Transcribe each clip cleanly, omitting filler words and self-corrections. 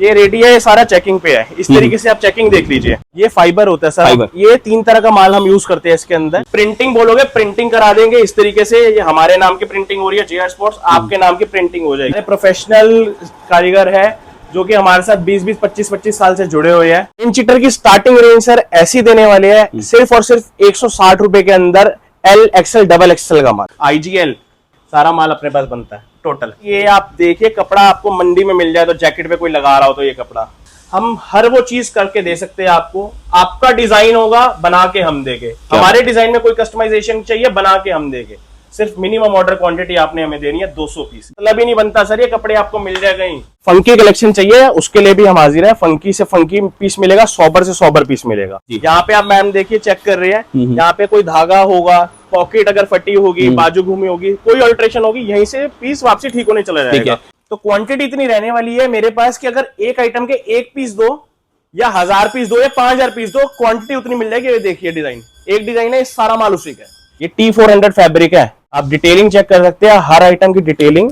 ये रेडी है, ये सारा चेकिंग पे है। इस तरीके से आप चेकिंग देख लीजिए। ये फाइबर होता है सर, फाइबर। ये 3 तरह का माल हम यूज करते हैं इसके अंदर। प्रिंटिंग बोलोगे, प्रिंटिंग करा देंगे इस तरीके से। ये हमारे नाम की प्रिंटिंग हो रही है JR स्पोर्ट्स, आपके नाम की प्रिंटिंग हो जाएगी। प्रोफेशनल कारीगर है जो कि हमारे साथ 20-20, 25-25 साल से जुड़े हुए हैं। इन चीटर की स्टार्टिंग रेंज सर ऐसी देने वाले हैं सिर्फ और सिर्फ 160 रुपए के अंदर। L, XL, XXL का माल, IGL सारा माल अपने पास बनता है टोटल। ये आप देखिए, कपड़ा आपको मंडी में मिल जाए तो जैकेट पे कोई लगा रहा हो तो ये कपड़ा हम हर वो चीज करके दे सकते हैं आपको। आपका डिजाइन होगा, बना के हम देंगे। हमारे डिजाइन में कोई कस्टमाइजेशन चाहिए, बना के हम देंगे। सिर्फ मिनिमम ऑर्डर क्वांटिटी आपने हमें देनी है 200 पीस। मतलब ही नहीं बनता सर, ये कपड़े आपको मिल जाए कहीं। फंकी कलेक्शन चाहिए उसके लिए भी हम हाजिर है। फंकी से फंकी पीस मिलेगा, सोबर से सोबर पीस मिलेगा। यहाँ पे आप मैम देखिए, चेक कर रहे हैं, यहाँ पे कोई धागा होगा, पॉकेट अगर फटी होगी, बाजू घूमी होगी, कोई अल्ट्रेशन होगी, यहीं से पीस वापसी ठीक होने चला जाएगा। तो क्वांटिटी इतनी रहने वाली है मेरे पास कि अगर एक आइटम के 1 पीस दो या 1000 पीस दो या 5000 पीस दो, क्वांटिटी उतनी मिल जाएगी। ये देखिए डिजाइन, एक डिजाइन है, सारा माल उसी का है। ये T400 फैब्रिक है। आप डिटेलिंग चेक कर सकते हैं, हर आइटम की डिटेलिंग,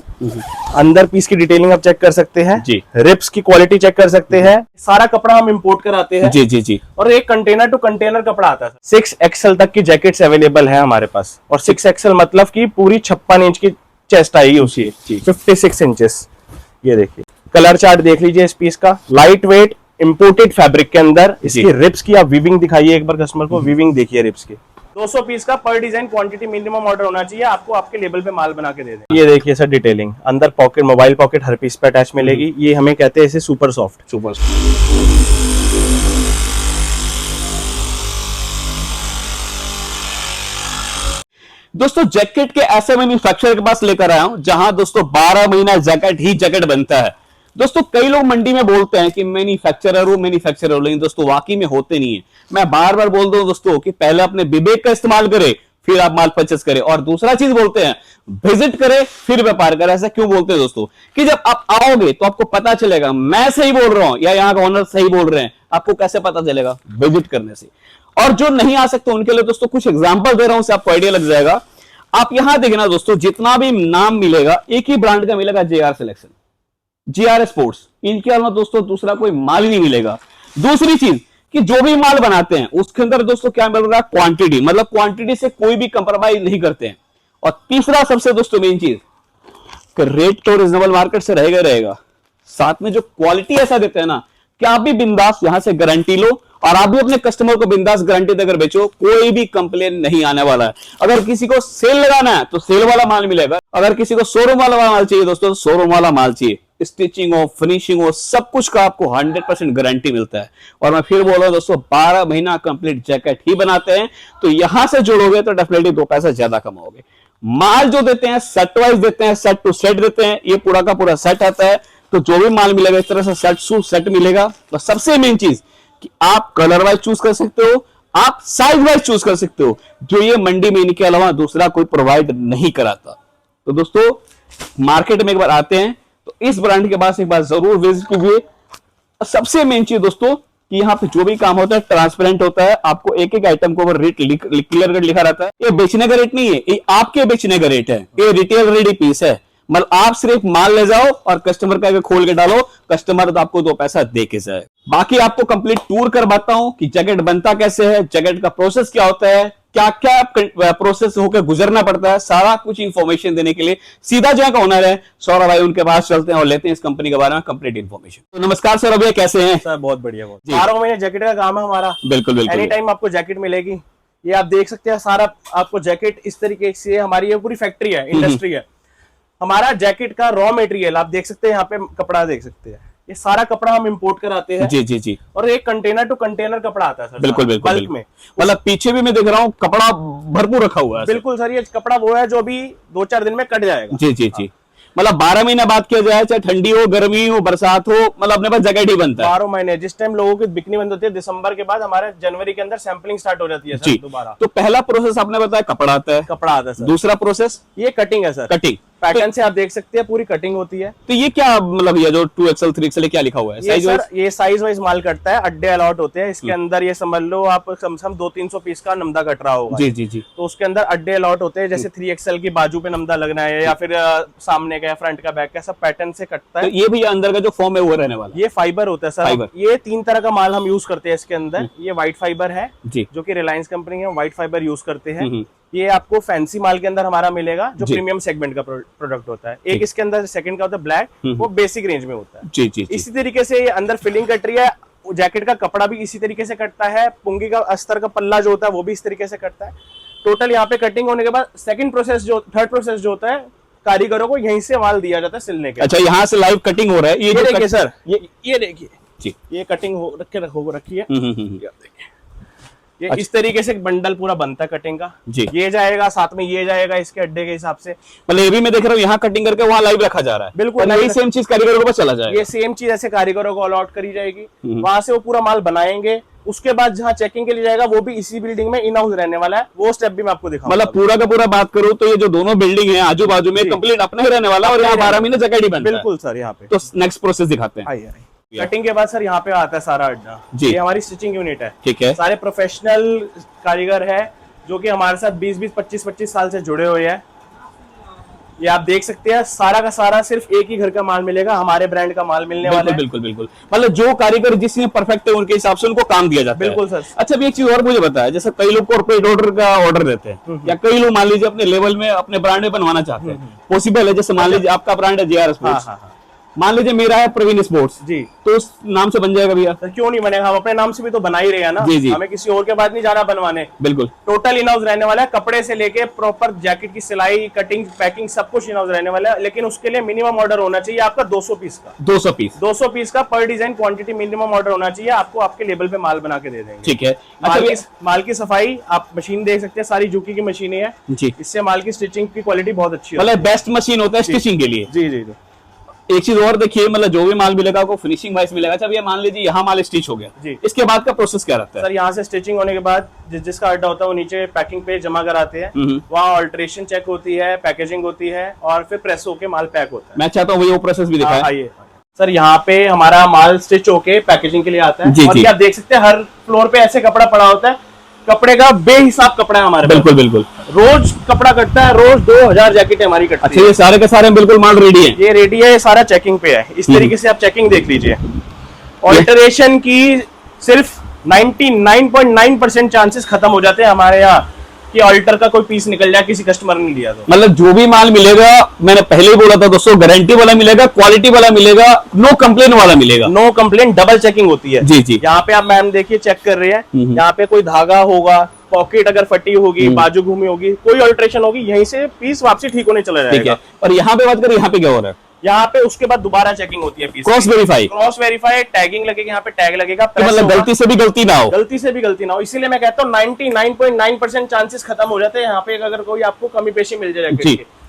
अंदर पीस की डिटेलिंग आप चेक कर सकते हैं जी। रिप्स की क्वालिटी चेक कर सकते हैं। सारा कपड़ा हम इंपोर्ट कराते हैं जी जी। और एक कंटेनर टू कंटेनर कपड़ा आता है। 6XL तक की जैकेट्स अवेलेबल है हमारे पास। और 6XL मतलब की पूरी 56 इंच की चेस्ट आएगी उसकी, 56 इंचेस। ये देखिए, कलर चार्ट देख लीजिए इस पीस का। लाइट वेट इंपोर्टेड फैब्रिक के अंदर। इसकी रिप्स की आप वीविंग दिखाइए एक बार कस्टमर को, वीविंग देखिए रिप्स की। 200 पीस का पर डिजाइन क्वांटिटी मिनिमम ऑर्डर होना चाहिए, आपको आपके लेवल पे माल बना के दे दें। ये देखिए सर डिटेलिंग, अंदर पॉकेट, मोबाइल पॉकेट हर पीस पे अटैच मिलेगी। ये हमें कहते हैं इसे सुपर सॉफ्ट। दोस्तों जैकेट के ऐसे मैन्युफैक्चरर के पास लेकर आया हूं जहां दोस्तों 12 महीना जैकेट ही जैकेट बनता है। दोस्तों कई लोग मंडी में बोलते हैं कि मैन्युफैक्चरर हो, लेकिन दोस्तों वाकई में होते नहीं है। मैं बार बार बोल दूं दोस्तों कि पहले अपने विवेक का इस्तेमाल करें, फिर आप माल परचेस करें। और दूसरा चीज बोलते हैं विजिट करें फिर व्यापार करें। ऐसा क्यों बोलते हैं दोस्तों? कि जब आप आओगे तो आपको पता चलेगा मैं सही बोल रहा हूं या यहाँ का ओनर सही बोल रहे हैं। आपको कैसे पता चलेगा? विजिट करने से। और जो नहीं आ सकते उनके लिए दोस्तों कुछ एग्जाम्पल दे रहा हूं, उससे आपको आइडिया लग जाएगा। आप यहां देखना दोस्तों, जितना भी नाम मिलेगा एक ही ब्रांड का मिलेगा, JR सिलेक्शन, JR स्पोर्ट्स। इनके अलावा दोस्तों दूसरा कोई माल ही नहीं मिलेगा। दूसरी चीज कि जो भी माल बनाते हैं उसके अंदर दोस्तों क्या मिल रहा है? क्वांटिटी, मतलब क्वांटिटी से कोई भी कंप्रोमाइज नहीं करते हैं। और तीसरा सबसे दोस्तों मेन चीज, रेट तो रिजनेबल मार्केट से रहेगा, साथ में जो क्वालिटी ऐसा देते हैं ना कि आप भी बिंदास यहां से गारंटी लो और आप भी अपने कस्टमर को बिंदास गारंटी देकर बेचो, कोई भी कंप्लेन नहीं आने वाला है। अगर किसी को सेल लगाना है तो सेल वाला माल मिलेगा, अगर किसी को शोरूम वाला माल चाहिए दोस्तों शोरूम वाला माल चाहिए। स्टिचिंग हो, फिनिशिंग हो, सब कुछ का आपको 100% गारंटी मिलता है। और मैं फिर बोल रहा हूं दोस्तों 12 महीना कंप्लीट जैकेट ही बनाते हैं, तो यहां से जुड़ोगे तो डेफिनेटली 2 पैसा ज्यादा कमाओगे। माल जो देते हैं सेट वाइज देते हैं, सेट टू सेट देते हैं। ये पूरा का पूरा सेट आता है, तो जो भी माल मिलेगा इस तरह से सेट टू सेट मिलेगा। तो सबसे मेन चीज कि आप कलर वाइज चूज कर सकते हो, आप साइज वाइज चूज कर सकते हो, जो ये मंडी में इनके अलावा दूसरा कोई प्रोवाइड नहीं कराता। तो दोस्तों मार्केट में एक बार आते हैं तो इस ब्रांड के पास एक बार जरूर विजिट कीजिए। सबसे मेन चीज दोस्तों कि यहाँ पे जो भी काम होता है ट्रांसपेरेंट होता है। आपको एक एक आइटम को रेट क्लियर रेट लिखा रहता है। ये बेचने का रेट नहीं है, ये आपके बेचने का रेट है। ये रिटेल रेडी पीस है, मतलब आप सिर्फ माल ले जाओ और कस्टमर का खोल के डालो, कस्टमर तो आपको 2 पैसा दे के जाए। बाकी आपको कंप्लीट टूर करवाता हूं कि जैकेट बनता कैसे है, जैकेट का प्रोसेस क्या होता है, क्या क्या प्रोसेस होकर गुजरना पड़ता है, सारा कुछ इंफॉर्मेशन देने के लिए सीधा जो का ओनर है सौरभ भाई, उनके पास चलते हैं और लेते हैं इस कंपनी के बारे में कंप्लीट इंफॉर्मेशन। तो नमस्कार सौरभ भैया, कैसे हैं? सर बहुत बढ़िया। 12 महीने जैकेट का काम है हमारा। बिल्कुल बिल्कुल, एनी टाइम आपको जैकेट मिलेगी। ये आप देख सकते हैं, सारा आपको जैकेट इस तरीके से, हमारी ये पूरी फैक्ट्री है, इंडस्ट्री है। हमारा जैकेट का रॉ मटेरियल आप देख सकते हैं, यहाँ पे कपड़ा देख सकते हैं, ये सारा कपड़ा हम इंपोर्ट कराते हैं जी जी जी। और एक कंटेनर टू कंटेनर कपड़ा आता है सर। बिल्कुल बिल्कुल, बल्क में। मतलब पीछे भी मैं देख रहा हूँ कपड़ा भरपूर रखा हुआ है। बिल्कुल सर, ये कपड़ा वो है जो अभी 2-4 दिन में कट जाएगा। जी जी जी। मतलब 12 महीना बात किया जाए, चाहे ठंडी हो, गर्मी हो, बरसात हो, मतलब अपने पास जैकेट ही बनता है 12 महीने। जिस टाइम लोगों की बिकनी बंद होती है दिसंबर के बाद, हमारे जनवरी के अंदर सैंपलिंग स्टार्ट हो जाती है सर दोबारा। तो पहला प्रोसेस आपने बताया कपड़ा आता है, कपड़ा आता है सर। दूसरा प्रोसेस ये कटिंग है सर। कटिंग, पैटर्न से आप देख सकते हैं पूरी कटिंग होती है। तो ये क्या मतलब ये जो 2XL 3XL क्या लिखा हुआ है? ये सर ये साइज वाइज माल कटता है, अड्डे अलॉट होते हैं इसके अंदर। ये समझ लो आप कम से कम 200-300 पीस का नमदा कट रहा होगा। जी जी जी। तो उसके अंदर अड्डे अलॉट होते हैं, जैसे 3XL की बाजू पे नमदा लगना है या फिर सामने का फ्रंट का बैक का, सब पैटर्न से कटता तो है। ये भी अंदर का जो फॉर्म है वो रहने वाला? ये फाइबर होता है सर। फाइबर। ये 3 तरह का माल हम यूज करते हैं इसके अंदर। ये व्हाइट फाइबर है जी, जो कि रिलायंस कंपनी है, व्हाइट फाइबर यूज करते हैं। ये आपको फैंसी माल के अंदर हमारा मिलेगा जो प्रीमियम सेगमेंट का प्रोडक्ट होता है। एक इसके अंदर सेकंड का होता है ब्लैक, वो बेसिक रेंज में होता है। जी जी जी। इसी तरीके से ये अंदर फिलिंग कट रही है। जैकेट का कपड़ा भी इसी तरीके से कटता है। पुंगी का अस्तर का पल्ला जो होता है वो भी इस तरीके से कटता है। टोटल यहाँ पे कटिंग होने के बाद थर्ड प्रोसेस जो होता है, कारीगरों को यहीं से माल दिया जाता है सिलने के। अच्छा, यहाँ से लाइव कटिंग हो रहा है। ये देखिए सर, ये देखिए जी, ये कटिंग हो रखी है। ये अच्छा। इस तरीके से बंडल पूरा बनता है कटिंग का जी। ये जाएगा साथ में, ये जाएगा इसके अड्डे के हिसाब से। मतलब ये भी मैं देख रहा हूँ यहाँ कटिंग करके वहाँ लाइव रखा जा रहा है। बिल्कुल, और यही सेम चीज कारीगरों के पास चला जाएगा। ये सेम चीज ऐसे कारीगरों को अलॉट करी जाएगी, वहां से वो पूरा माल बनाएंगे। उसके बाद जहाँ चेकिंग के लिए जाएगा वो भी इसी बिल्डिंग में इन हाउस रहने वाला है। वो स्टेप भी मैं आपको दिखाऊंगा। मतलब पूरा का पूरा बात करूँ तो ये जो दोनों बिल्डिंग है आजू बाजू में कंप्लीट अपना ही रहने वाला है और यहाँ 12 महीने जगह ही बनता है। बिल्कुल सर। यहाँ पे तो नेक्स्ट प्रोसेस दिखाते हैं। आइए। कटिंग के बाद सर यहाँ पे आता है सारा अड्डा जी। ये हमारी स्टिचिंग यूनिट है। ठीक है। सारे प्रोफेशनल कारीगर है जो कि हमारे साथ 20-20, 25-25 साल से जुड़े हुए हैं। ये आप देख सकते हैं सारा का सारा सिर्फ एक ही घर का माल मिलेगा, हमारे ब्रांड का माल मिलने वाला है। बिल्कुल बिल्कुल। मतलब जो कारीगर जिसमें परफेक्ट है उनके हिसाब से उनको काम दिया जाता है। बिल्कुल सर। अच्छा, भी एक चीज और मुझे बताया, जैसे कई लोग कॉर्पोरेट ऑर्डर का ऑर्डर देते हैं या कई लोग मान लीजिए अपने लेवल में अपने ब्रांड में बनवाना चाहते हैं, पॉसिबल है? जैसे मान लीजिए आपका ब्रांड है JR स्पोर्ट्स, मान लीजिए मेरा है प्रवीण स्पोर्ट्स जी, तो उस नाम से बन जाएगा भैया? सर क्यों नहीं बनेगा, हम अपने नाम से भी तो बना ही रहे हैं ना। जी जी। हमें किसी और के बाद नहीं जाना बनवाने। बिल्कुल। टोटल इन हाउस रहने वाला है, कपड़े से लेके प्रॉपर जैकेट की सिलाई, कटिंग, पैकिंग सब कुछ इन हाउस रहने वाला है। लेकिन उसके लिए मिनिमम ऑर्डर होना चाहिए आपका 200 पीस का। 200 पीस का पर डिजाइन क्वांटिटी मिनिमम ऑर्डर होना चाहिए। आपको आपके लेवल पे माल बना के दे देंगे। ठीक है। माल की सफाई आप मशीन देख सकते हैं, सारी जुकी की मशीनें हैं जी। इससे माल की स्टिचिंग की क्वालिटी बहुत अच्छी है। मतलब बेस्ट मशीन होता है स्टिचिंग के लिए। जी जी जी। एक चीज और देखिए, मतलब जो भी माल मिलेगा आपको फिनिशिंग वाइज मिलेगा। अच्छा, ये मान लीजिए यहाँ माल स्टिच हो गया जी, इसके बाद का प्रोसेस क्या रहता है? सर यहाँ से स्टिचिंग होने के बाद जिसका अड्डा होता है वो नीचे पैकिंग पे जमा कराते हैं। वहाँ ऑल्ट्रेशन चेक होती है, पैकेजिंग होती है और फिर प्रेस होके माल पैक होता है। मैं चाहता हूँ वो प्रोसेस भी दिखाएं। आइए सर, यहाँ पे हमारा माल स्टिच होके पैकेजिंग के लिए आता है। और ये आप देख सकते हैं हर फ्लोर पे ऐसे कपड़ा पड़ा होता है। कपड़े का बेहिसाब कपड़ा है हमारे। बिल्कुल बिल्कुल। रोज कपड़ा कटता है, रोज 2000 जैकेट हमारी कटती है। अच्छा, ये सारे के सारे बिल्कुल माल रेडी है? ये रेडी है, सारा चेकिंग पे है। इस तरीके से आप चेकिंग देख लीजिए। ऑल्टरेशन की सिर्फ 99.9% चांसेस खत्म हो जाते हैं हमारे यहाँ कि ऑल्टर का कोई पीस निकल जाए किसी कस्टमर ने लिया तो। मतलब जो भी माल मिलेगा, मैंने पहले ही बोला था दोस्तों, गारंटी वाला मिलेगा, क्वालिटी वाला मिलेगा, नो कंप्लेन वाला मिलेगा। नो कंप्लेन, डबल चेकिंग होती है। जी जी। यहाँ पे आप मैम देखिए चेक कर रहे हैं, यहाँ पे कोई धागा होगा, पॉकेट अगर फटी होगी, बाजू घूमी होगी, कोई ऑल्ट्रेशन होगी, यहीं से पीस वापसी ठीक होने चला जाएगा। ठीक है। और यहाँ पे बात करें, यहाँ पे क्या हो रहा है? यहाँ पे उसके बाद दोबारा चेकिंग होती है पीस। क्रॉस वेरीफाई, टैगिंग लगेगी, यहाँ पे टैग लगेगा। मतलब गलती से भी गलती ना हो। इसीलिए मैं कहता हूँ 99.9% चांसेस खत्म हो जाते हैं यहाँ पे अगर कोई आपको कमी पेशी मिल जाए,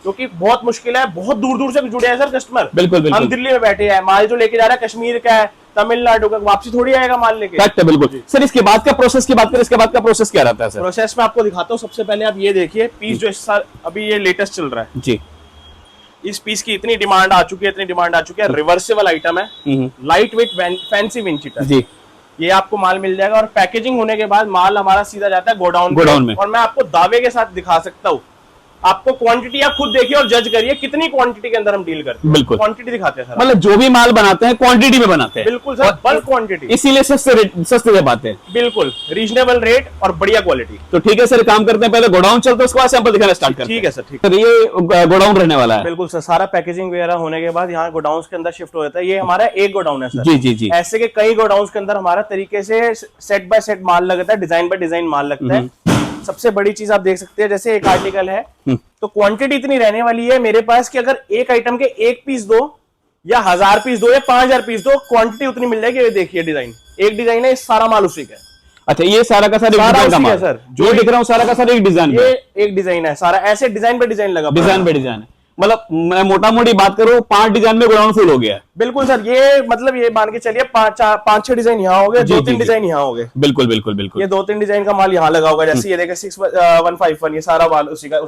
क्योंकि बहुत मुश्किल है। बहुत दूर दूर से जुड़े हैं सर कस्टमर। बिल्कुल। हम दिल्ली में बैठे हैं, माल जो लेके जा रहा है कश्मीर का है, तमिलनाडु का, वापसी थोड़ी आएगा माल लेके। बिल्कुल सर। इसके बाद का प्रोसेस की बात करें, इसके बाद का प्रोसेस क्या रहता है सर? प्रोसेस में आपको दिखाता हूँ। सबसे पहले आप ये देखिए पीस जो इस साल अभी ये लेटेस्ट चल रहा है जी। इस पीस की इतनी डिमांड आ चुकी है, रिवर्सेबल आइटम है, लाइट वेट फैंसी विंचीटर जी। ये आपको माल मिल जाएगा और पैकेजिंग होने के बाद माल हमारा सीधा जाता है गोडाउन में। और मैं आपको दावे के साथ दिखा सकता हूँ, आपको क्वांटिटी आप खुद देखिए और जज करिए कितनी क्वांटिटी के अंदर हम डील करते हैं। बिल्कुल क्वांटिटी दिखाते हैं सर। मतलब जो भी माल बनाते हैं क्वांटिटी में बनाते हैं। बिल्कुल सर, बल्क क्वांटिटी, इसीलिए सस्ते दे पाते हैं। बिल्कुल रीजनेबल रेट और बढ़िया क्वालिटी। तो ठीक है सर, काम करते हैं, पहले गोडाउन चलते हैं, उसके बाद सैंपल दिखाना स्टार्ट करते हैं। ठीक है सर, ठीक है। तो ये गोडाउन रहने वाला है? बिल्कुल सर, सारा पैकेजिंग वगैरह होने के बाद यहाँ गोडाउन के अंदर शिफ्ट हो जाता है। ये हमारा एक गोडाउन है सर। जी जी जी। ऐसे के कई गोडाउन के अंदर हमारा तरीके से सेट बाय सेट माल लगता है, डिजाइन बाय डिजाइन माल लगता है। सबसे बड़ी चीज आप देख सकते हैं, जैसे एक आर्टिकल है तो क्वांटिटी इतनी रहने वाली है मेरे पास कि अगर एक आइटम के 1 पीस दो या 1000 पीस दो या 5000 पीस दो, क्वांटिटी उतनी मिल जाएगी। ये देखिए डिजाइन, एक डिजाइन है, सारा माल उसी का है। अच्छा, ये सारा का सारा है सर, जो दिख रहा हूँ सारा का सारा एक डिजाइन, ये एक डिजाइन है सारा, ऐसे डिजाइन पे डिजाइन लगा, डिजाइन पे डिजाइन है। मतलब मैं मोटा मोटी बात करूँ 5 डिजाइन में गोडाउन फुल हो गया है। बिल्कुल सर, ये मतलब ये मान के चलिए पांच छह डिजाइन यहाँ हो गए, जी, दो जी, तीन जी। डिजाइन यहाँ हो गए। बिल्कुल बिल्कुल बिल्कुल। ये दो तीन डिजाइन का माल यहाँ लगा होगा, जैसे ये देखिए 6151, ये सारा माल उसी का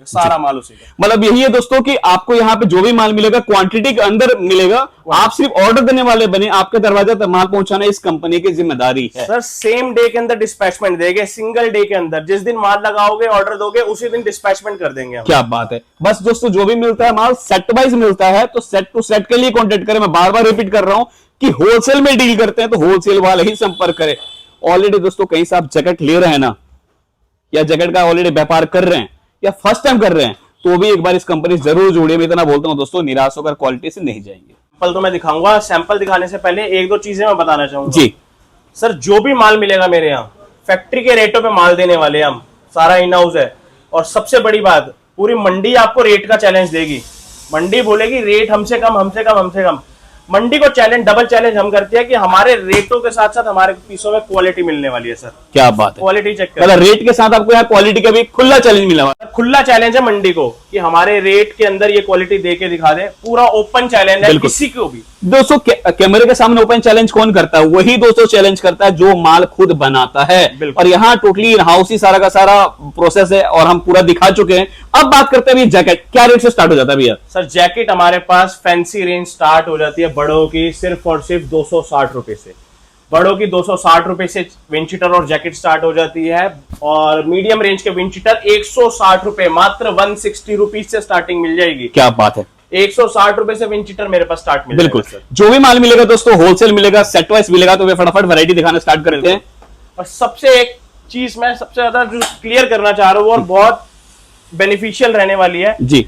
सारा माल उसी का। मतलब यही है दोस्तों कि आपको यहाँ पे जो भी माल मिलेगा क्वांटिटी के अंदर मिलेगा, आप सिर्फ ऑर्डर देने वाले बने, आपके दरवाजे तक माल पहुंचाना इस कंपनी की जिम्मेदारी है। सर सेम डे के अंदर डिस्पैचमेंट देंगे, सिंगल डे के अंदर, जिस दिन माल लगाओगे ऑर्डर दोगे उसी दिन डिस्पैचमेंट कर देंगे हम। क्या बात है। बस दोस्तों जो भी मिलता है माल सेट वाइज मिलता है, तो सेट टू सेट के लिए कॉन्टेक्ट करें। मैं बार बार रिपीट कर रहा हूं कि होलसेल में डील करते हैं तो होलसेल वाले ही संपर्क करें। ऑलरेडी दोस्तों कहीं से आप जैकेट ले रहे हैं ना, या जैकेट का ऑलरेडी व्यापार कर रहे हैं, या फर्स्ट टाइम कर रहे हैं, तो भी एक बार इस कंपनी से जरूर जुड़िए। मैं इतना बोलता हूं दोस्तों, निराश होकर क्वालिटी से नहीं जाएंगे। सैंपल तो मैं दिखाऊंगा, सैंपल दिखाने से पहले एक दो चीजें मैं बताना चाहूंगा जी सर। जो भी माल मिलेगा मेरे यहाँ फैक्ट्री के रेटों पे माल देने वाले हम, सारा इन हाउस है। और सबसे बड़ी बात, पूरी मंडी आपको रेट का चैलेंज देगी। मंडी बोलेगी रेट हमसे कम, हमसे कम, हमसे कम। मंडी को चैलेंज, डबल चैलेंज हम करते हैं कि हमारे रेटों के साथ साथ हमारे पीसों में क्वालिटी मिलने वाली है सर। क्या बात है। क्वालिटी चेक कर, मतलब रेट के साथ आपको यहाँ क्वालिटी का भी खुला चैलेंज मिला हुआ है। खुला चैलेंज है मंडी को कि हमारे रेट के अंदर ये क्वालिटी दे के दिखा दे। पूरा ओपन चैलेंज है किसी को भी। दोस्तों कैमरे के सामने ओपन चैलेंज कौन करता है? वही दोस्तों चैलेंज करता है जो माल खुद बनाता है। और यहाँ टोटली इन हाउस ही सारा का सारा प्रोसेस है, और हम पूरा दिखा चुके हैं। अब बात करते हैं जैकेट, क्या रेट से स्टार्ट हो जाता है भैया? सर जैकेट हमारे पास फैंसी रेंज स्टार्ट हो जाती है बड़ों की सिर्फ और सिर्फ 260 रुपए से। बड़ों की 260 रुपए से विंडशीटर और जैकेट स्टार्ट हो जाती है, और मीडियम रेंज के विंडशीटर 160 रुपए, मात्र 160 रुपीज से स्टार्टिंग मिल जाएगी। क्या बात है। 160 रुपए से विंडशीटर मेरे पास स्टार्ट मिल बिल्कुल जाएगा सर। जो भी माल मिलेगा दोस्तों होलसेल मिलेगा, सेट वाइज मिलेगा, तो वे फटाफट वैरायटी दिखाना स्टार्ट करते हैं। और सबसे एक चीज मैं सबसे ज्यादा जो क्लियर करना चाह रहा हूँ और बहुत बेनिफिशियल रहने वाली है जी,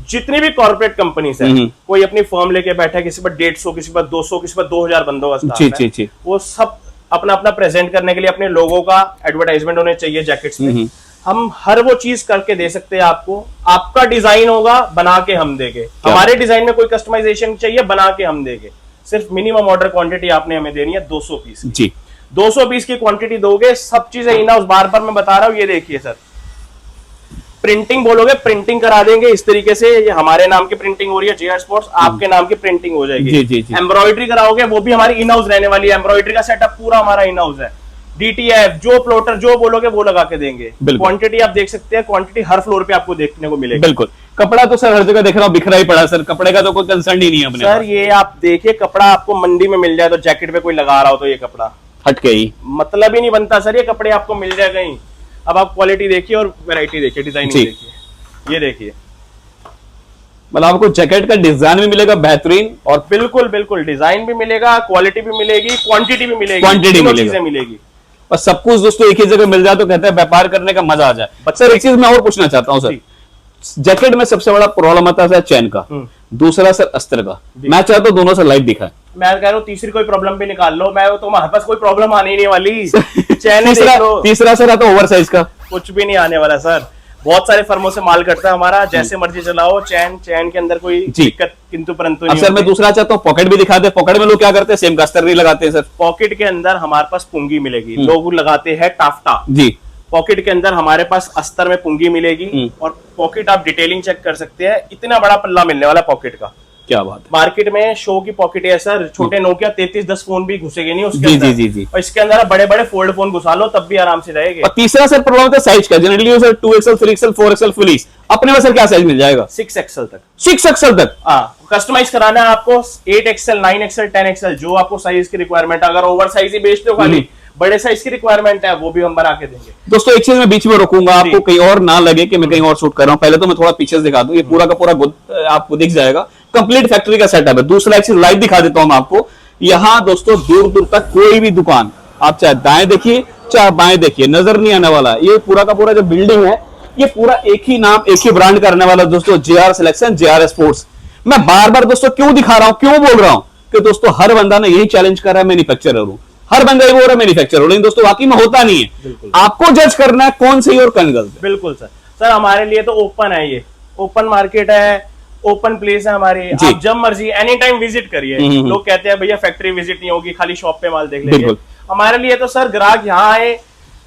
जितनी भी कॉर्पोरेट कंपनीज है, कोई अपनी फर्म लेके बैठा है, किसी पर 150, किसी पर 200, किसी पर 2000 बंदों का स्टाफ है, जी। वो सब अपना अपना प्रेजेंट करने के लिए अपने लोगों का एडवर्टाइजमेंट होने चाहिए जैकेट्स में। हम हर वो चीज करके दे सकते हैं आपको। आपका डिजाइन होगा, बना के हम देंगे। हमारे डिजाइन में कोई कस्टमाइजेशन चाहिए, बना के हम देंगे। सिर्फ मिनिमम ऑर्डर क्वांटिटी आपने हमें देनी है 200 पीस जी। 200 पीस की क्वांटिटी दोगे, सब चीजें इन हाउस। बार बार मैं बता रहा हूँ, ये देखिए सर, प्रिंटिंग बोलोगे प्रिंटिंग करा देंगे इस तरीके से। ये हमारे नाम की प्रिंटिंग हो रही है जेआर स्पोर्ट्स, आपके नाम की प्रिंटिंग हो जाएगी। जी, जी, जी। एम्ब्रॉयडरी कराओगे वो भी हमारी इन हाउस रहने वाली है। एम्ब्रॉयडरी का सेटअप पूरा हमारा इन हाउस है। डीटीएफ जो प्लॉटर जो बोलोगे वो लगा के देंगे। क्वांटिटी आप देख सकते हैं, क्वांटिटी हर फ्लोर पे आपको देखने को मिलेगी। बिल्कुल। कपड़ा तो सर हर जगह देख रहा हूँ बिखरा ही पड़ा सर, कपड़े का तो कोई कंसर्न ही नहीं है अपने। सर ये आप देखिए, कपड़ा आपको मंडी में मिल जाए तो जैकेट पे कोई लगा रहा हो तो ये कपड़ा हट के ही मतलब ही नहीं बनता सर। ये कपड़े आपको मिल जाए कहीं। अब आप क्वालिटी देखिए और वैरायटी देखिए, डिजाइनिंग देखिए, ये देखिए। मतलब आपको जैकेट का डिजाइन भी मिलेगा बेहतरीन, और बिल्कुल बिल्कुल डिजाइन भी मिलेगा, क्वालिटी भी मिलेगी, क्वांटिटी भी मिलेगी, क्वांटिटी चीजें मिलेगी। और सब कुछ दोस्तों एक ही जगह मिल जाए तो कहते हैं व्यापार करने का मजा आ जाए। सर एक चीज मैं और पूछना चाहता हूँ सर, जैकेट में सबसे बड़ा प्रॉब्लम आता है चैन का, दूसरा सर अस्तर का। मैं चाहता हूँ दोनों से लाइव दिखाए। मैं कह रहा हूँ तीसरी कोई प्रॉब्लम भी निकाल लो, मैं तो हमारे पास कोई प्रॉब्लम आने ही नहीं वाली। चैन तीसरा सर आता ओवर साइज का, कुछ भी नहीं आने वाला सर। बहुत सारे फर्मों से माल करता है हमारा, जैसे मर्जी चलाओ। चैन के अंदर कोई दिक्कत किंतु परंतु नहीं। सर मैं दूसरा चाहता हूँ पॉकेट भी दिखाते हैं। पॉकेट में लोग क्या करते हैं, सेम का अस्तर नहीं लगाते हैं सर। पॉकेट के अंदर हमारे पास पुंगी मिलेगी, लोग लगाते हैं टाफ्टा जी। पॉकेट के अंदर हमारे पास अस्तर में पुंगी मिलेगी, और पॉकेट आप डिटेलिंग चेक कर सकते हैं। इतना बड़ा पल्ला मिलने वाला पॉकेट का। क्या बात है। मार्केट में शो की पॉकेट है सर, छोटे नोकिया 3310 फोन भी घुसेगे नहीं उसके जी, अंदर। जी, जी। और इसके अंदर बड़े बड़े फोल्ड फोन घुसा लो तब भी आराम से रहेंगे। और तीसरा सर प्रॉब्लम होता है साइज का। Generally sir 2XL 3XL 4XL full ease, अपने में सर क्या साइज मिल जाएगा? 6XL तक। 6XL तक। हाँ, कस्टमाइज कराना है आपको 8XL 9XL 10XL जो आपको साइज की रिक्वायरमेंट। अगर ओवर साइज ही बेचते हो खाली, बड़े साइज की रिक्वायरमेंट है वो भी हम बना के देंगे। दोस्तों एक चीज मैं बीच में रोकूंगा, आपको कहीं और ना लगे कि मैं कहीं और शूट कर रहा हूं। पहले तो मैं थोड़ा पीछे दिखा दूं, ये पूरा का पूरा आपको दिख जाएगा। कंप्लीट फैक्ट्री का सेटअप है। दूसरा एक चीज लाइव दिखा देता हूं मैं आपको। यहाँ दोस्तों दूर दूर तक कोई भी दुकान आप चाहे दाएं देखिए चाहे बाएं देखिए, नजर नहीं आने वाला। ये पूरा का पूरा जो बिल्डिंग है, ये पूरा एक ही नाम एक ही ब्रांड करने वाला दोस्तों, जेआर सिलेक्शन, जेआर स्पोर्ट्स। मैं बार बार दोस्तों क्यों दिखा रहा हूं, क्यों बोल रहा हूं कि दोस्तों हर बंदा ने यही चैलेंज कर रहा है मैन्युफैक्चरर हूं, हर बंदा ये बोल रहा है मैन्युफैक्चरर, लेकिन दोस्तों वाकई में होता नहीं है। आपको जज करना है कौन सही और कौन गलत। बिल्कुल सर। सर हमारे लिए तो ओपन है, ये ओपन मार्केट है, ओपन प्लेस है हमारी। आप जब मर्जी एनी टाइम विजिट करिए। लोग कहते हैं भैया फैक्ट्री विजिट नहीं होगी, खाली शॉप पे माल देख लेंगे। हमारे लिए तो सर ग्राहक यहाँ आए,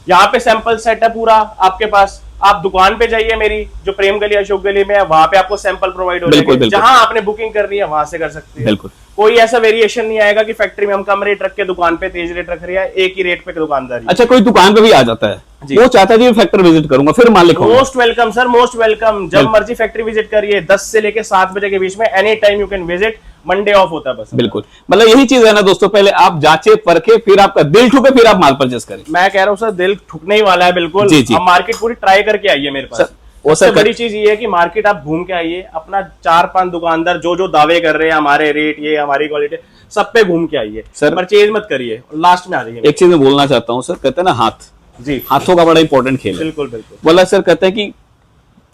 यहाँ पे सैंपल सेट है पूरा आपके पास, आप दुकान पे जाइए मेरी, जो प्रेम गली अशोक गली में है, वहां पे आपको सैंपल प्रोवाइड हो बिल्कुल, जाएंगे। बिल्कुल। जहां आपने बुकिंग करनी है वहां से कर सकते हैं। बिल्कुल। कोई ऐसा वेरिएशन नहीं आएगा कि फैक्ट्री में हम कम रेट रख के दुकान पे तेज रेट रख रहे हैं, एक ही रेट पे दुकानदारी। अच्छा, कोई दुकान पे भी आ जाता है, वो चाहता है जी फैक्ट्री विजिट करूंगा, फिर मालिक होगा। Most welcome sir, most welcome. जब मर्जी फैक्ट्री विजिट करिए, 10 से लेके 7 बजे के बीच में, any time you can visit. Monday of होता है बस। बिल्कुल, मतलब यही चीज है ना दोस्तों, पहले आप जांचे परखे, फिर आपका दिल ठुके, फिर आप माल परचेस करें। मैं कह रहा हूँ सर, दिल ठुकने ही वाला है बिल्कुल। जी, जी। अब मार्केट पूरी ट्राई करके आइए मेरे पास। वो सबसे बड़ी चीज ये है कि मार्केट आप घूम के आइए, अपना 4-5 दुकानदार जो दावे कर रहे हैं हमारे रेट ये हमारी क्वालिटी, सब पे घूम के आइए सर, परचेज मत करिए, लास्ट में आ जाइए। एक चीज मैं बोलना चाहता हूँ सर, कहते हैं ना हाथ, जी, हाथों का बड़ा इंपॉर्टेंट खेल है। बिल्कुल बिल्कुल। बोला सर, कहते हैं कि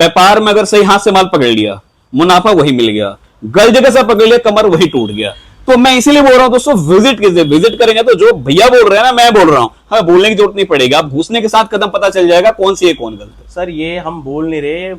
व्यापार में अगर सही हाथ से माल पकड़ लिया, मुनाफा वही मिल गया, गल जगह से पकड़ लिया, कमर वही टूट गया। तो मैं इसीलिए बोल रहा हूँ दोस्तों, विजिट कीजिए। विजिट करेंगे तो जो भैया बोल रहे हैं ना, मैं बोल रहा हूँ, हाँ, बोलने की जरूरत नहीं पड़ेगी, आप घुसने के साथ कदम पता चल जाएगा कौन सी है कौन गलत है। सर ये हम बोल नहीं रहे,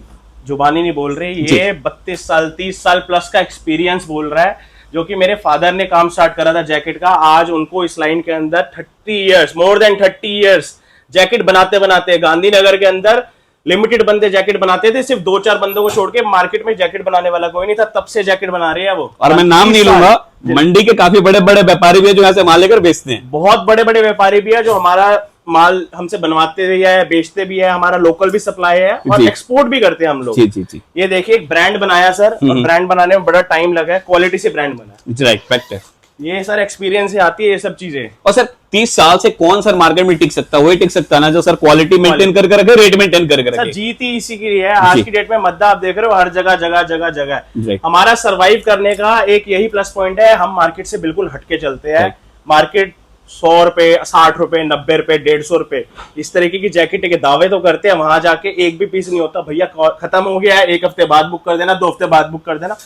जुबानी नहीं बोल रहे, ये 32 साल 30 साल प्लस का एक्सपीरियंस बोल रहा है, जो कि मेरे फादर ने काम स्टार्ट करा था जैकेट का। आज उनको इस लाइन के अंदर 30 years, more than 30 years jacket बनाते बनाते, गांधीनगर के अंदर लिमिटेड बंदे जैकेट बनाते थे, सिर्फ 2-4 बंदों को छोड़ के मार्केट में जैकेट बनाने वाला कोई नहीं था, तब से जैकेट बना रहे हैं वो। और मैं नाम नहीं लूंगा, मंडी के काफी बड़े बड़े व्यापारी भी है जो यहाँ से माल लेकर बेचते हैं। बहुत बड़े बड़े व्यापारी भी है जो हमारा माल हमसे बनवाते भी है, बेचते भी है, हमारा लोकल भी सप्लाई है और एक्सपोर्ट भी करते हैं हम लोग। जी जी जी। ये देखिए, एक ब्रांड बनाया सर, और ब्रांड बनाने में बड़ा टाइम लगा है, क्वालिटी से ब्रांड बना। राइट, फैक्ट है। ये सर एक्सपीरियंस से आती है ये सब चीजें। और सर 30 साल से कौन सर मार्केट में टिक सकता है? वही टिक सकता है ना जो सर क्वालिटी मेंटेन करके रखे, रेट मेंटेन करके सर रखे। जीत ही इसी की है। आज की डेट में मद्दा आप देख रहे हो हर जगह जगह जगह जगह। हमारा सरवाइव करने का एक यही प्लस पॉइंट है, हम मार्केट से बिल्कुल हटके चलते हैं। मार्केट 100 रुपए, 60 रुपए, 90 रुपए, 150 रुपए, इस तरीके की जैकेट के दावे तो करते हैं, वहां जाके एक भी पीस नहीं होता। भैया खत्म हो गया है, 1 हफ्ते बाद बुक कर देना, 2 हफ्ते बाद बुक कर देना।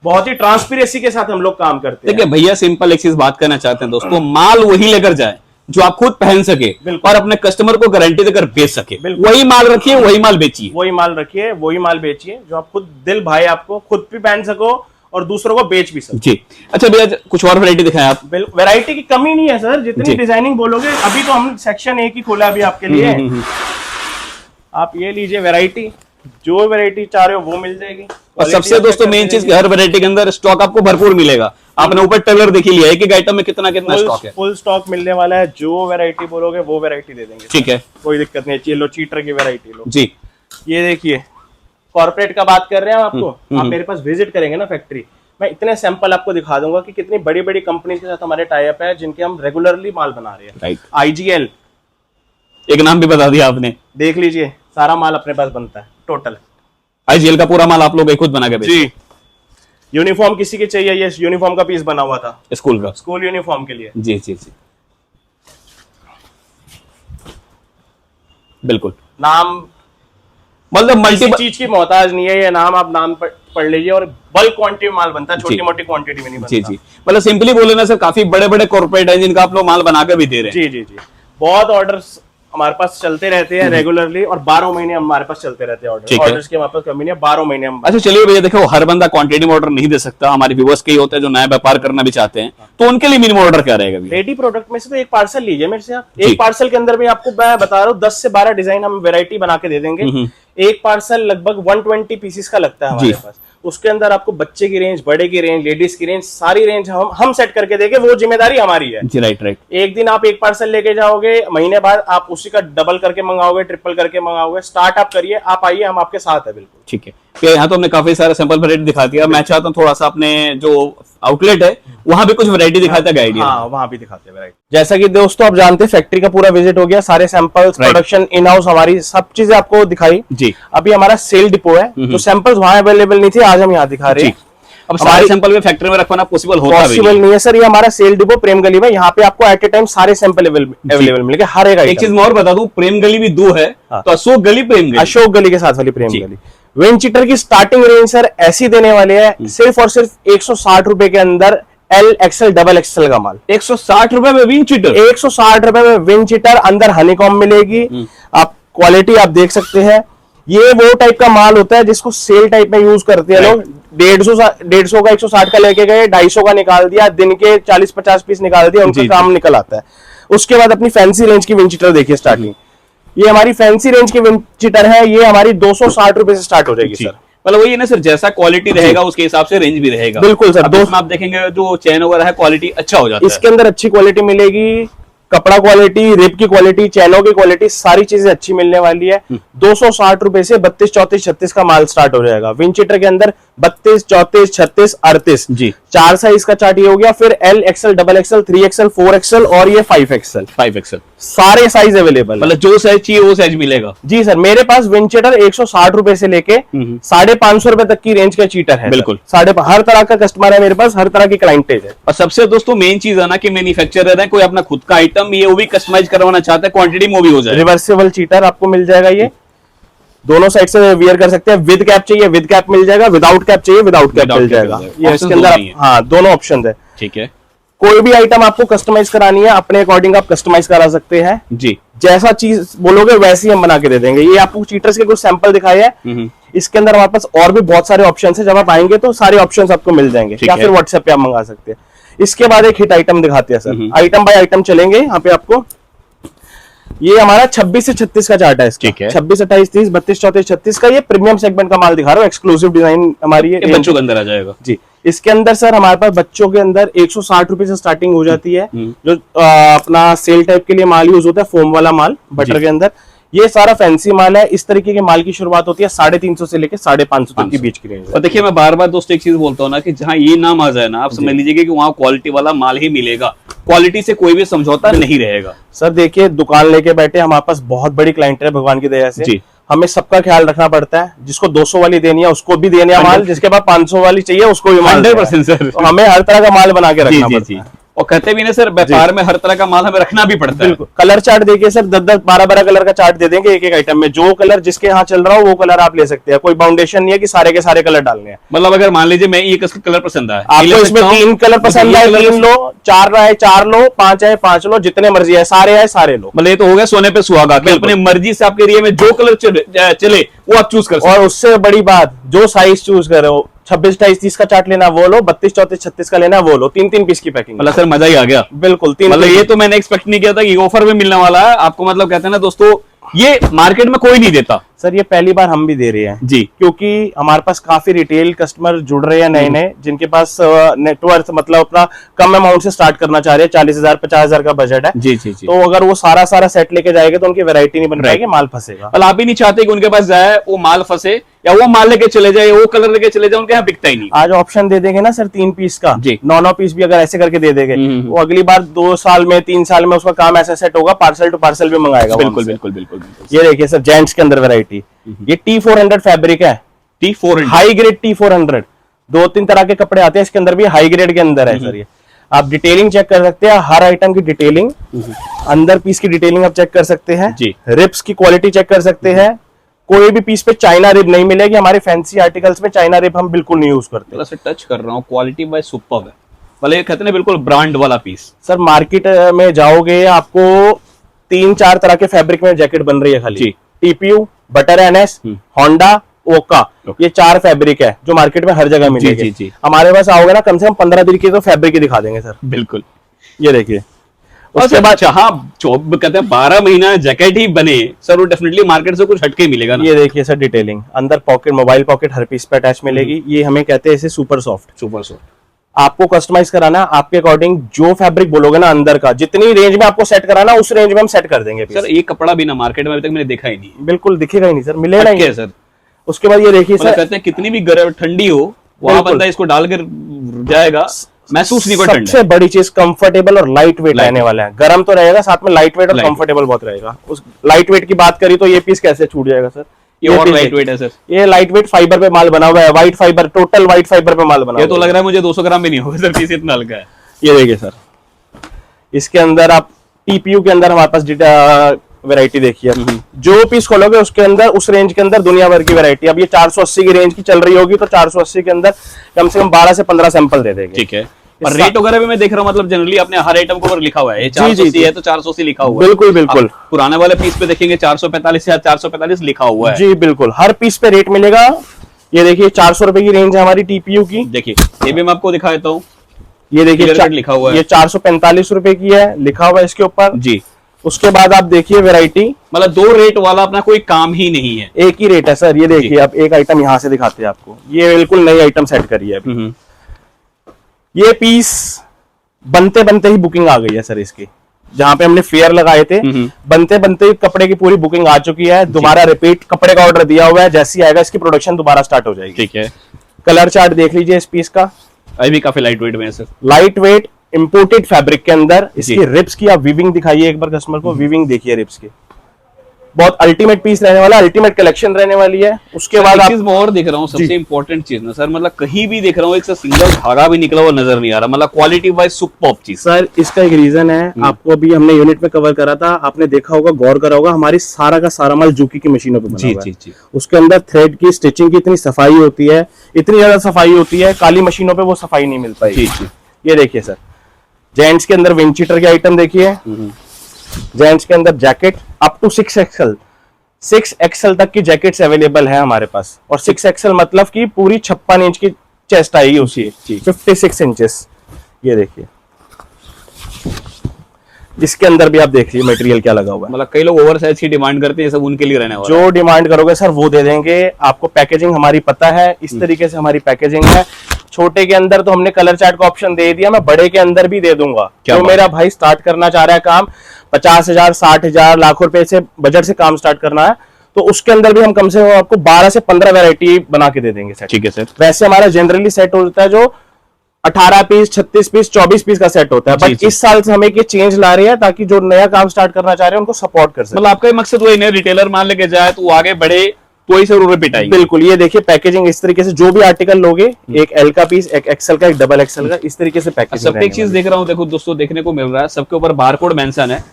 बहुत ही ट्रांसपेरेंसी के साथ हम लोग काम करते हैं। देखिए भैया, सिंपल एक चीज बात करना चाहते हैं दोस्तों, माल वही लेकर जाए जो आप खुद पहन सके और अपने कस्टमर को गारंटी देकर बेच सके। वही माल रखिए, वही माल बेचिए, वही माल रखिए, वही माल बेचिए जो आप खुद दिल भाई, आपको खुद भी पहन सको और दूसरों को बेच भी सको। जी। अच्छा भैया, कुछ और वैरायटी दिखाएं आप। वैरायटी की कमी नहीं है सर, जितनी डिजाइनिंग बोलोगे। अभी तो हम सेक्शन एक ही खोला अभी आपके लिए। आप ये लीजिए वैरायटी, जो वैरायटी चाह रहे हो वो मिल जाएगी। और सबसे दोस्तों मेन चीज, हर वैरायटी के अंदर स्टॉक आपको भरपूर मिलेगा। आपने ऊपर टेलर देख लिया है कि आइटम में कितना कितना स्टॉक है। फुल स्टॉक मिलने वाला है, जो वैरायटी बोलोगे वो वैरायटी दे देंगे। ठीक है, कोई दिक्कत नहीं। लो चीटर की वैरायटी लो जी। ये देखिए, कॉर्पोरेट का बात कर रहे हैं हम आपको। आप मेरे पास विजिट करेंगे ना फैक्ट्री, मैं इतने सैंपल आपको दिखा दूंगा कि कितनी बड़ी बड़ी कंपनी के साथ हमारे टाई अप है, जिनके हम रेगुलरली माल बना रहे हैं। राइट। IGL, एक नाम भी बता दिया आपने। देख लीजिए, सारा माल अपने पास बनता है टोटल। IGL का पूरा माल आप लोग खुद बना के बेचते हैं? जी। यूनिफॉर्म किसी की चाहिए, ये यूनिफॉर्म का पीस बना हुआ था स्कूल का, स्कूल यूनिफॉर्म के लिए। जी जी जी, बिल्कुल। नाम मतलब मल्टी चीज की मोहताज नहीं है ये नाम, आप नाम पढ़ लीजिए। और बल्क क्वांटिटी में माल बनता है, छोटी मोटी क्वांटिटी में नहीं बनता। जी जी, मतलब सिंपली बोले ना सर, काफी बड़े बड़े कॉर्पोरेट हैं जिनका आप लोग माल बना के भी दे रहे हैं। जी जी जी, बहुत ऑर्डर्स हमारे पास चलते रहते हैं रेगुलरली, और 12 महीने हमारे पास चलते रहते हैं ऑर्डर्स की हमारे पास कमी नहीं है, 12 महीने हम। अच्छा चलिए भैया, देखो हर बंदा क्वांटिटी में ऑर्डर नहीं दे सकता, हमारे व्यूअर्स कई होते हैं जो नया व्यापार करना भी चाहते हैं, तो उनके लिए मिनिमम ऑर्डर क्या रहेगा? रेडी प्रोडक्ट में से तो एक पार्सल लीजिए मेरे से आप। एक पार्सल के अंदर भी आपको मैं बता रहा हूँ 10 से 12 डिजाइन हम वैरायटी बना के दे देंगे। एक पार्सल लगभग 120 पीसेस का लगता है हमारे पास। उसके अंदर आपको बच्चे की रेंज, बड़े की रेंज, लेडीज की रेंज, सारी रेंज हम सेट करके देंगे, वो जिम्मेदारी हमारी है। जी, राइट राइट। एक दिन आप एक पार्सल लेके जाओगे, महीने बाद आप उसी का डबल करके मंगाओगे, ट्रिपल करके मंगाओगे। स्टार्ट आप करिए, आप आइए, हम आपके साथ है बिल्कुल। ठीक है, यहाँ तो हमने काफी सारे सैंपल वैरायटी दिखा दिया। मैं चाहता हूँ थोड़ा सा अपने जो आउटलेट है वहां भी कुछ वैरायटी दिखाता है, आइडिया। हाँ, वहां भी दिखाते हैं वैरायटी। जैसा कि दोस्तों आप जानते हैं, फैक्ट्री का पूरा विजिट हो गया, सारे सैंपल्स, प्रोडक्शन, इन हाउस, हमारी सब चीजें आपको दिखाई। जी। अभी हमारा सेल डिपो है, जो सैंपल्स वहां अवेलेबल नहीं थे, आज हम यहाँ दिखा रहे हैं। अब सारे सैंपल में फैक्ट्री में रखवाना पॉसिबल नहीं है सर। ये हमारा सेल डिपो प्रेम गली में, यहाँ पे आपको एट ए टाइम सारे सैंपल अवेलेबल मिलेंगे, हर एक चीज मैं और बता दूं, प्रेम गली भी 2 है, तो अशोक गली, प्रेम गली, अशोक गली के साथ वाली प्रेम गली। विंड चीटर की स्टार्टिंग रेंज सर ऐसी देने वाले हैं, सिर्फ और सिर्फ 160 रुपए के अंदर L, XL, XXL का माल। 160 रुपए में विंड चीटर, 160 रुपए में विंड चीटर, अंदर हनीकॉम मिलेगी। आप क्वालिटी आप देख सकते हैं। ये वो टाइप का माल होता है जिसको सेल टाइप में यूज करते हैं लोग। 150 का 160 का लेके गए, 250 का निकाल दिया, दिन के 40-50 पीस निकाल दिया, उनका काम निकल आता है। उसके बाद अपनी फैंसी रेंज की विंड चीटर देखिए, स्टार्टिंग ये हमारी फैंसी रेंज की विंड चीटर है, ये हमारी 260 रुपए से स्टार्ट हो जाएगी सर। मतलब वही है ना सर, जैसा क्वालिटी रहेगा उसके हिसाब से रेंज भी रहेगा। बिल्कुल सर। अब इसमें आप देखेंगे जो चैन वगैरह है क्वालिटी अच्छा हो जाता है। इसके अंदर अच्छी क्वालिटी मिलेगी, कपड़ा क्वालिटी, रिप की क्वालिटी, चैनों की क्वालिटी, सारी चीजें अच्छी मिलने वाली है। 260 रुपए से 32, 34, 36 का माल स्टार्ट हो जाएगा। विंड चीटर के अंदर 32, 34, 36, 38 जी 4 साइज का चार्ट ये हो गया। फिर L XL, double XL, 3XL, 4XL और ये 5XL, 5XL सारे साइज अवेलेबल। मतलब जो साइज चाहिए वो साइज मिलेगा। जी सर, मेरे पास विंड चीटर 160 रुपए से लेके 550 रुपए तक की रेंज का चीटर है। बिल्कुल। हर तरह का कस्टमर है मेरे पास, हर तरह की क्लाइंटेज है। और सबसे दोस्तों मेन चीज है ना कि मैन्युफैक्चरर है, कोई अपना खुद का आइटम ये वो भी कस्टमाइज करवाना चाहता है, क्वांटिटी में भी हो जाए। रिवर्सेबल चीटर आपको मिल जाएगा, ये दोनों साइड से वियर कर सकते हैं। विद कैप चाहिए विद कैप मिल जाएगा, विदाउट कैप चाहिए विदाउट कैप मिल जाएगा। ये इसके अंदर हाँ दोनों ऑप्शन है। ठीक है। कोई भी आइटम आपको कस्टमाइज करानी है अपने अकॉर्डिंग आप कस्टमाइज करा सकते हैं जी। जैसा चीज बोलोगे वैसी हम बना के दे देंगे। ये आपको चीटर्स के कुछ सैंपल दिखाए हैं, इसके अंदर हमारे पास और भी बहुत सारे ऑप्शन है। जब आप आएंगे तो सारे ऑप्शन आपको मिल जाएंगे, या फिर व्हाट्सएप पे आप मंगा सकते हैं। इसके बाद एक हिट आइटम दिखाते हैं सर, आइटम बाय आइटम चलेंगे यहाँ पे आपको। ये हमारा 26 से 36 का चार्ट है इसका। ठीक है। 26, 28, 30, 32, 34, 36 का ये प्रीमियम सेगमेंट का माल दिखा रहा हूँ। एक्सक्लूसिव डिजाइन हमारी ये बच्चों के अंदर आ जाएगा जी। इसके अंदर सर हमारे पास बच्चों के अंदर 160 रुपए से स्टार्टिंग हो जाती है। जो अपना सेल टाइप के लिए माल यूज होता है, फोम वाला माल बटर के अंदर, ये सारा फैंसी माल है। इस तरीके के माल की शुरुआत होती है 350 से लेके 550 तक के बीच की रेंज। और देखिए मैं बार बार दोस्तों एक चीज बोलता हूँ ना कि जहाँ ये नाम आ जाए ना, आप समझ लीजिए कि वहाँ क्वालिटी वाला माल ही मिलेगा, क्वालिटी से कोई भी समझौता नहीं रहेगा। सर देखिए, दुकान लेके बैठे हमारे पास बहुत बड़ी क्लाइंट है भगवान की दया से जी। हमें सबका ख्याल रखना पड़ता है। जिसको 200 वाली देनी है उसको भी देनी है माल, जिसके पास 500 वाली चाहिए उसको भी माल। 100% सर। तो हमें हर तरह का माल बना के रखना पड़ता है। और कहते भी ना सर, व्यापार में हर तरह का माल हमें रखना भी पड़ता है। कलर चार्ट देखिए सर, 10-10, 12-12 कलर का चार्ट दे देंगे एक एक आइटम में। जो कलर जिसके यहाँ चल रहा हो वो कलर आप ले सकते हैं। कोई बाउंडेशन नहीं है कि सारे के सारे कलर डालने हैं। मतलब अगर मान लीजिए मैं ये कलर पसंद आया, आपको इसमें 3 कलर पसंद आए 3 लो, 4 आए 4 लो, 5 आए 5 लो, जितने मर्जी है सारे आए सारे लो। मतलब ये तो हो गया सोने पे सुहागा कि अपनी मर्जी से आपके एरिया में जो कलर चले वो आप चूज कर सकते। और उससे बड़ी बात, जो साइज चूज कर रहे हो, 26, 28, 30 का चार्ट लेना वो लो, 32, 34, 36 का लेना वो लो। 3-3 पीस की पैकिंग। मतलब सर मजा ही आ गया। बिल्कुल 3। मतलब ये तो मैंने एक्सपेक्ट नहीं किया था कि ऑफर में मिलने वाला है आपको। मतलब कहते हैं ना दोस्तों, ये मार्केट में कोई नहीं देता सर। ये पहली बार हम भी दे रहे हैं जी, क्योंकि हमारे पास काफी रिटेल कस्टमर जुड़ रहे हैं नए नए, जिनके पास नेटवर्क मतलब अपना कम अमाउंट से स्टार्ट करना चाह रहे हैं। 40,000 50,000 का बजट है जी जी जी। तो अगर वो सारा सेट लेके जाएंगे तो उनकी वैरायटी नहीं बन पाएगी, माल फंसेगा। मतलब आप ही नहीं चाहते कि उनके पास जाए वो माल फंसे, या वो माल लेके चले जाए, वो कलर लेके चले जाए, उनके यहाँ बिकता ही नहीं। आज ऑप्शन दे देंगे ना सर 3 पीस का जी, 9 पीस भी अगर ऐसे करके दे देंगे, वो अगली बार 2 साल में 3 साल में उसका काम ऐसा सेट होगा, पार्सल टू पार्सल भी मंगाएगा। बिल्कुल बिल्कुल बिल्कुल। ये देखिए सर, जेंट्स के अंदर वैरायटी, ये T400 फैब्रिक है। T400 हाई ग्रेड T400, 2-3 तरह के कपड़े आते हैं इसके अंदर भी, हाई ग्रेड के अंदर है सर। ये आप डिटेलिंग चेक कर सकते हैं, हर आइटम की डिटेलिंग, अंदर पीस की डिटेलिंग आप चेक कर सकते हैं जी। रिप्स की क्वालिटी चेक कर सकते हैं। कोई भी पीस पे चाइना रिप नहीं मिलेगी। हमारे फैंसी आर्टिकल्स में चाइना रिप हम बिल्कुल नहीं यूज करते। से टच कर रहा हूँ, क्वालिटी बाय सुपर है। मतलब ये कहते हैं बिल्कुल ब्रांड वाला पीस। सर मार्केट में जाओगे आपको 3-4 तरह के फैब्रिक में जैकेट बन रही है खाली। TPU, बटर NS, होंडा, ओका, ये 4 फैब्रिक है जो मार्केट में हर जगह मिलेगी। जी। हमारे पास आओगे ना, कम से कम 15 दिन की तो फैब्रिक ही दिखा देंगे सर। बिल्कुल। ये देखिए, उसके बाद जहाँ कहते हैं 12 महीना जैकेट ही बने सर, वो डेफिनेटली मार्केट से कुछ हटके मिलेगा ना। ये देखिए सर डिटेलिंग, अंदर पॉकेट, मोबाइल पॉकेट हर पीस पे अटैच मिलेगी। ये हमें कहते हैं इसे सुपर सॉफ्ट। आपको कस्टमाइज कराना, आपके अकॉर्डिंग जो फैब्रिक बोलोगे ना अंदर का, जितनी रेंज में आपको सेट कराना उस रेंज में हम सेट कर देंगे सर। ये कपड़ा भी ना मार्केट में अभी तक मैंने देखा ही नहीं। बिल्कुल दिखेगा ही नहीं सर, मिलेगा ही सर। उसके बाद ये देखिए सर, कहते हैं कितनी भी गर्म ठंडी हो वहां बंदा इसको डालकर जाएगा, महसूस नहीं होगा ठंड। सबसे बड़ी चीज कंफर्टेबल और लाइट वेट रहने वाला है। गर्म तो रहेगा, साथ में लाइट वेट और कंफर्टेबल बहुत रहेगा। उस लाइट वेट की बात करी तो ये पीस कैसे छूट जाएगा सर। ये और लाइट वेट है सर। ये लाइट वेट फाइबर पे माल बना हुआ है, white fibre, total white fibre पे माल बना हुआ है। ये तो लग रहा है मुझे 200 ग्राम भी नहीं होगा सर, पीस इतना हल्का है। ये देखिए सर, इसके अंदर आप TPU के अंदर हमारे पास वैरायटी देखिए। जो पीस खोलोगे उसके अंदर, उस रेंज के अंदर दुनिया भर की वैरायटी। अब ये 480 की रेंज की चल रही होगी तो 480 के अंदर कम से कम 12 से 15 सैंपल दे देंगे। ठीक है। और रेट वगैरह भी मैं देख रहा हूँ, मतलब जनरली आपने हर आइटम के ऊपर लिखा हुआ है। ये 480 है तो 480 लिखा हुआ है। बिल्कुल बिल्कुल। पुराने वाले पीस पे देखेंगे 445 या 445 लिखा हुआ है। जी बिल्कुल, हर पीस पे रेट मिलेगा। ये देखिए 400 रुपए की रेंज है हमारी TPU की। देखिए ये भी मैं आपको दिखा देता हूँ। ये देखिए लिखा हुआ है, ये 445 रुपए की है, लिखा हुआ है इसके ऊपर जी। उसके बाद आप देखिए वैरायटी, मतलब दो रेट वाला अपना कोई काम ही नहीं है। एक ही रेट है सर। ये देखिए आप एक आइटम यहाँ से दिखाते हैं आपको, ये बिल्कुल नई आइटम सेट करी है अभी। ये पीस बनते बनते ही बुकिंग आ गई है सर इसकी, जहां पे हमने फेयर लगाए थे बनते बनते ही कपड़े की पूरी बुकिंग आ चुकी है। दोबारा रिपीट कपड़े का ऑर्डर दिया हुआ है, जैसे ही आएगा इसकी प्रोडक्शन दोबारा स्टार्ट हो जाएगी। ठीक है। कलर चार्ट देख लीजिए इस पीस का, अभी भी काफी लाइट वेट में है sir. Light weight imported fabric के अंदर। इसकी रिप्स की आप वीविंग दिखाइए एक बार कस्टमर को, वीविंग देखिए रिप्स की। बहुत अल्टीमेट पीस रहने वाला, अल्टीमेट कलेक्शन रहने वाली है। उसके बाद एक चीज मैं और देख रहा हूँ, सबसे इंपॉर्टेंट चीज ना सर, मतलब कहीं भी देख रहा हूँ एक सिंगल धागा भी निकला हुआ नजर नहीं आ रहा, मतलब क्वालिटी वाइज सुपर्ब चीज। सर इसका एक रीजन है, आपको अभी हमने यूनिट में कवर करा था, आपने देखा होगा, गौर करा होगा, हमारी सारा का सारा माल जूकी की मशीनों पे बना हुआ है। जी। उसके अंदर थ्रेड की स्टिचिंग की इतनी सफाई होती है, इतनी ज्यादा सफाई होती है, काली मशीनों पे वो सफाई नहीं मिल पाएगी। ये देखिए सर, जेंट्स के अंदर विंड चीटर की आइटम देखिए, जेंट्स के अंदर जैकेट अप टू 6XL तक की जैकेट्स अवेलेबल है हमारे पास। और 6XL मतलब कि पूरी 56 इंच की चेस्ट आएगी उसी, 56 इंचेस। ये देखिए, इसके अंदर भी आप देखिए मटेरियल क्या लगा हुआ है। मतलब कई लोग ओवर साइज की डिमांड करते हैं, सब उनके लिए रहने वाला है। जो डिमांड करोगे सर वो दे देंगे आपको। पैकेजिंग हमारी पता है, इस तरीके से हमारी पैकेजिंग है। छोटे के अंदर तो हमने कलर चार्ट का ऑप्शन दे दिया, मैं बड़े के अंदर भी दे दूंगा। जो मेरा भाई स्टार्ट करना चाह रहा है काम, 50,000 60,000 लाख रुपए से बजट से काम स्टार्ट करना है, तो उसके अंदर भी हम कम से कम आपको 12 से 15 वैरायटी बना के दे देंगे सेट। ठीक है सर। वैसे हमारा जनरली सेट होता है जो 18 पीस 36 पीस 24 पीस का सेट होता है, बट इस साल से हमें ये चेंज ला रही है ताकि जो नया काम स्टार्ट करना चाह रहे हैं उनको सपोर्ट कर सके। मतलब आपका मकसद वही नहीं, रिटेलर मान लेके जाए तो आगे बढ़े तो ही जरूर रिपीट आएगी। बिल्कुल। ये देखिए पैकेजिंग इस तरीके से, जो भी आर्टिकल लोगे, एक एल का पीस, एक एक्सएल का, एक डबल एक्सएल का, इस तरीके से पैकेजिंग। सबके एक चीज देख रहा हूँ, देखो दोस्तों, देखने को मिल रहा है सबके ऊपर बारकोड मेंशन है।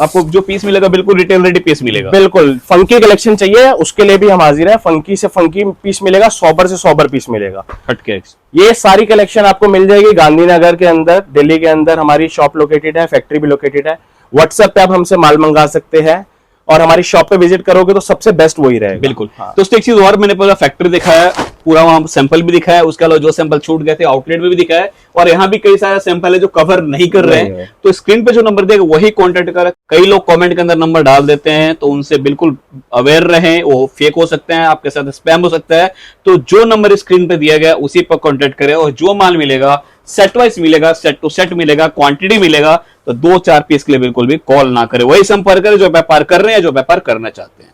आपको जो पीस मिलेगा बिल्कुल रिटेल रेडी पीस मिलेगा। बिल्कुल। फंकी कलेक्शन चाहिए उसके लिए भी हम हाजिर है। फंकी से फंकी पीस मिलेगा, सॉबर से सॉबर पीस मिलेगा। हटके ये सारी कलेक्शन आपको मिल जाएगी गांधीनगर के अंदर, दिल्ली के अंदर हमारी शॉप लोकेटेड है, फैक्ट्री भी लोकेटेड है। व्हाट्सएप पे आप हमसे माल मंगा सकते हैं और हमारी शॉप पे विजिट करोगे तो सबसे बेस्ट वही रहेगा। बिल्कुल। दोस्तों एक चीज और, मैंने पूरा फैक्ट्री दिखाया, पूरा वहां सैंपल भी दिखाया, उसके अलावा जो सैंपल छूट गए थे आउटलेट में भी दिखाया, और यहाँ भी कई सारे सैंपल है जो कवर नहीं कर रहे हैं। तो स्क्रीन पे जो नंबर देगा वही कॉन्टेक्ट करें। कई लोग कमेंट के अंदर नंबर डाल देते हैं, तो उनसे बिल्कुल अवेयर रहें, वो फेक हो सकते हैं, आपके साथ स्पैम हो सकता है। तो जो नंबर स्क्रीन पे दिया गया उसी पर कॉन्टेक्ट करें, और जो माल मिलेगा सेट वाइज मिलेगा, सेट टू सेट मिलेगा, क्वांटिटी मिलेगा, तो 2-4 पीस के लिए बिल्कुल भी कॉल ना करें। वही संपर्क करें जो व्यापार कर रहे हैं, जो व्यापार करना चाहते हैं।